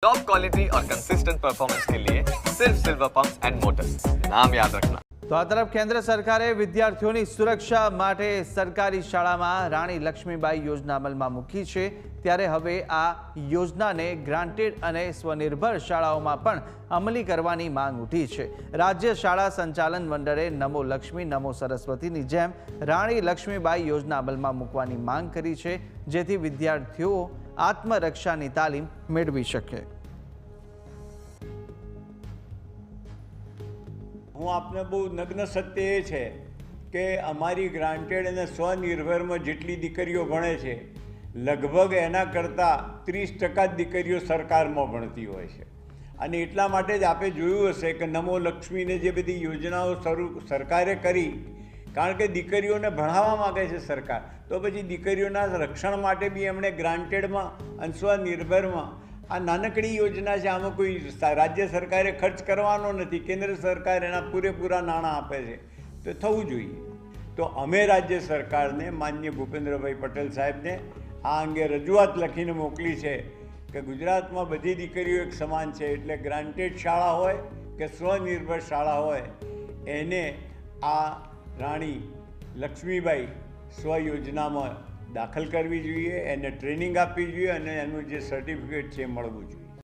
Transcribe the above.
Top quality और consistent performance के लिए सिर्फ सिल्वर पंप्स एंड मोटर्स, नाम याद रखना। તો આ તરફ કેન્દ્ર સરકારે વિદ્યાર્થીઓની સુરક્ષા માટે સરકારી શાળામાં રાણી લક્ષ્મીબાઈ યોજના અમલમાં મૂકી છે, ત્યારે હવે આ યોજનાને ગ્રાન્ટેડ અને સ્વનિર્ભર શાળાઓમાં પણ અમલી કરવાની માંગ ઉઠી છે। રાજ્ય શાળા સંચાલન મંડળે નમો લક્ષ્મી નમો સરસ્વતીની જેમ રાણી લક્ષ્મીબાઈ યોજના અમલમાં મૂકવાની માંગ કરી છે, જેથી વિદ્યાર્થીઓ આત્મરક્ષાની તાલીમ મેળવી શકે। હું આપને બહુ નગ્ન સત્ય એ છે કે અમારી ગ્રાન્ટેડ અને સ્વનિર્ભરમાં જેટલી દીકરીઓ ભણે છે, લગભગ એના કરતાં 30% દીકરીઓ સરકારમાં ભણતી હોય છે। અને એટલા માટે જ આપે જોયું હશે કે નમો લક્ષ્મીને જે બધી યોજનાઓ સરકારે કરી, કારણ કે દીકરીઓને ભણાવવા માગે છે સરકાર, તો પછી દીકરીઓના રક્ષણ માટે બી એમણે ગ્રાન્ટેડમાં અને સ્વનિર્ભરમાં આ નાનકડી યોજના છે, આમાં કોઈ રાજ્ય સરકારે ખર્ચ કરવાનો નથી, કેન્દ્ર સરકાર એના પૂરેપૂરા નાણાં આપે છે, તો થવું જોઈએ। તો અમે રાજ્ય સરકારને માનનીય ભૂપેન્દ્રભાઈ પટેલ સાહેબને આ અંગે રજૂઆત લખીને મોકલી છે કે ગુજરાતમાં બધી દીકરીઓ એક સમાન છે, એટલે ગ્રાન્ટેડ શાળા હોય કે સ્વનિર્ભર શાળા હોય, એને આ રાણી લક્ષ્મીબાઈ સ્વ યોજનામાં દાખલ કરવી જોઈએ, એને ટ્રેનિંગ આપવી જોઈએ અને એનું જે સર્ટિફિકેટ છે એ મળવું જોઈએ।